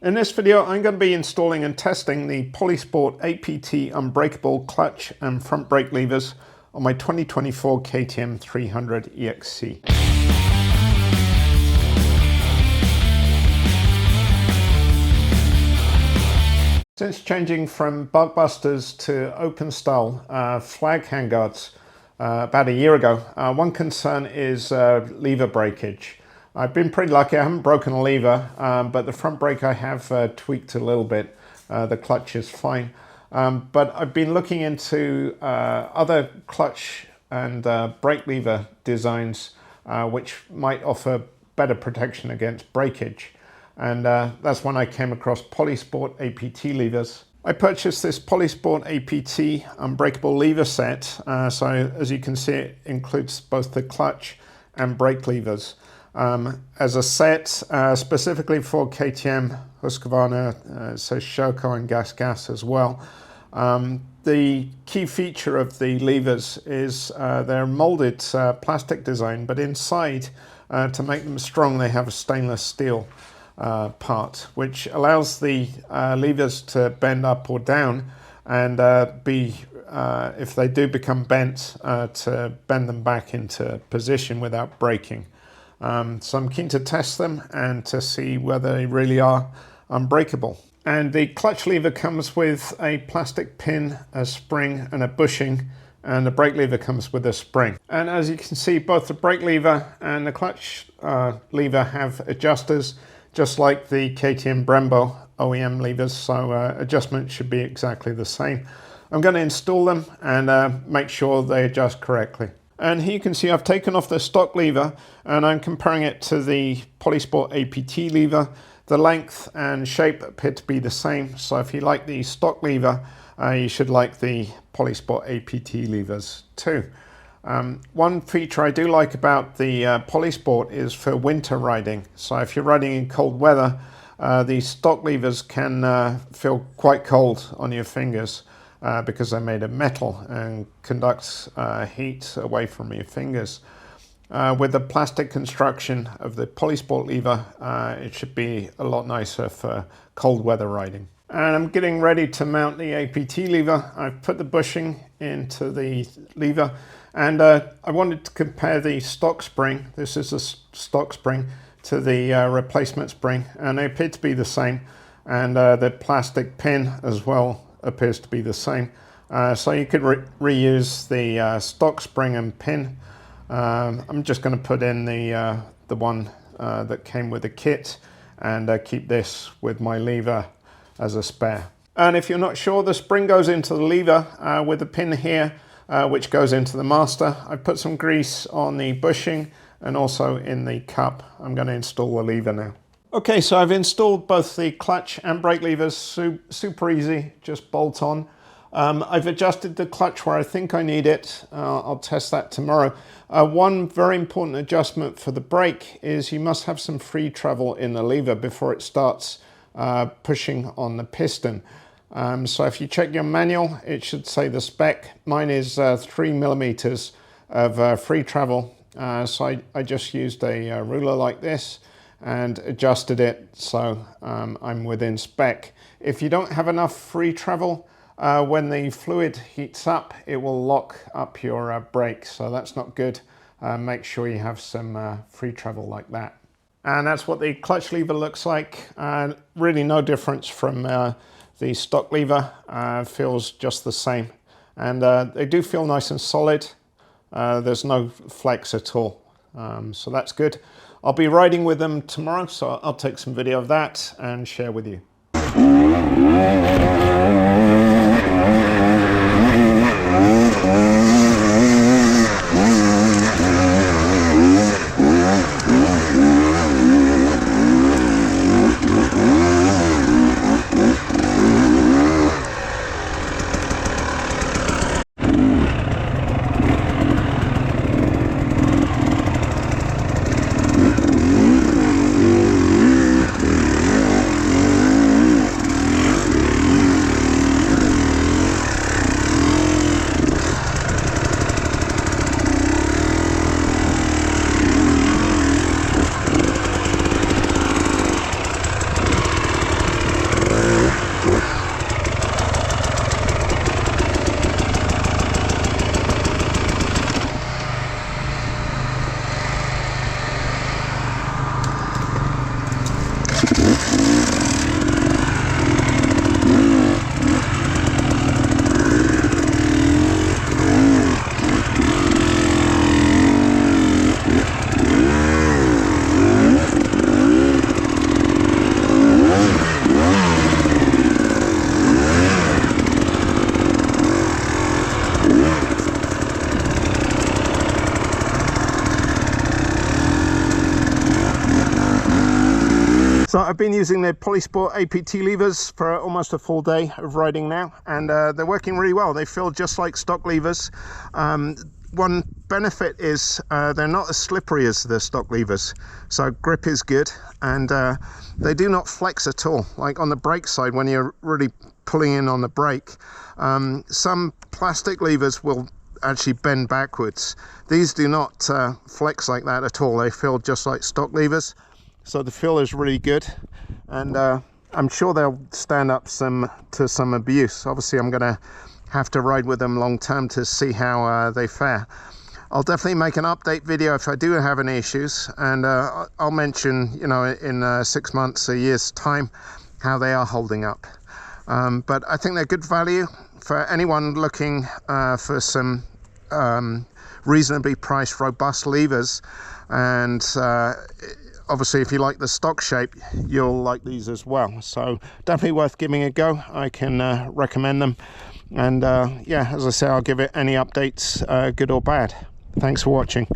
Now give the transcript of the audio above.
In this video, I'm going to be installing and testing the Polisport APT Unbreakable clutch and front brake levers on my 2024 KTM 300 EXC. Since changing from bug busters to open style flag handguards about a year ago, one concern is lever breakage. I've been pretty lucky. I haven't broken a lever, but the front brake I have tweaked a little bit. The clutch is fine. But I've been looking into other clutch and brake lever designs which might offer better protection against breakage. And that's when I came across Polisport APT levers. I purchased this Polisport APT Unbreakable lever set. So as you can see, it includes both the clutch and brake levers. As a set specifically for KTM, Husqvarna, it says Sherco and Gas as well. The key feature of the levers is they're molded plastic design, but inside to make them strong they have a stainless steel part, which allows the levers to bend up or down and if they do become bent, to bend them back into position without breaking. So I'm keen to test them and to see whether they really are unbreakable. And the clutch lever comes with a plastic pin, a spring and a bushing, and the brake lever comes with a spring. And as you can see, both the brake lever and the clutch lever have adjusters, just like the KTM Brembo OEM levers, so adjustment should be exactly the same. I'm going to install them and make sure they adjust correctly. And here you can see I've taken off the stock lever and I'm comparing it to the Polisport APT lever. The length and shape appear to be the same, so if you like the stock lever, you should like the Polisport APT levers too. One feature I do like about the Polisport is for winter riding. So if you're riding in cold weather, these stock levers can feel quite cold on your fingers. Because they're made of metal and conducts heat away from your fingers. With the plastic construction of the Polisport lever, it should be a lot nicer for cold weather riding. And I'm getting ready to mount the APT lever. I've put the bushing into the lever, and I wanted to compare the stock spring, this is a stock spring, to the replacement spring, and they appear to be the same, and the plastic pin as well appears to be the same. So you could reuse the stock spring and pin. I'm just going to put in the one that came with the kit and keep this with my lever as a spare. And if you're not sure, the spring goes into the lever with the pin here which goes into the master. I've put some grease on the bushing and also in the cup. I'm going to install the lever now. Okay, so I've installed both the clutch and brake levers, super easy, just bolt on. I've adjusted the clutch where I think I need it. I'll test that tomorrow. One very important adjustment for the brake is you must have some free travel in the lever before it starts pushing on the piston. So if you check your manual, it should say the spec. Mine is 3 millimeters of free travel. So I just used a ruler like this and adjusted it so I'm within spec. If you don't have enough free travel, when the fluid heats up, it will lock up your brake, so that's not good. Make sure you have some free travel like that. And that's what the clutch lever looks like. Really no difference from the stock lever. Feels just the same, and they do feel nice and solid. There's no flex at all, so that's good. I'll be riding with them tomorrow, so I'll take some video of that and share with you. been using the Polisport APT levers for almost a full day of riding now, and they're working really well. They feel just like stock levers. One benefit is they're not as slippery as the stock levers, so grip is good, and they do not flex at all. Like on the brake side, when you're really pulling in on the brake, some plastic levers will actually bend backwards. These do not flex like that at all. They feel just like stock levers, so the feel is really good, and I'm sure they'll stand up to some abuse. Obviously I'm going to have to ride with them long term to see how they fare. I'll definitely make an update video if I do have any issues, and I'll mention, you know, in 6 months, a year's time, how they are holding up. But I think they're good value for anyone looking for some reasonably priced, robust levers. And obviously, if you like the stock shape, you'll like these as well. So definitely worth giving a go. I can recommend them. And yeah, as I say, I'll give it any updates, good or bad. Thanks for watching.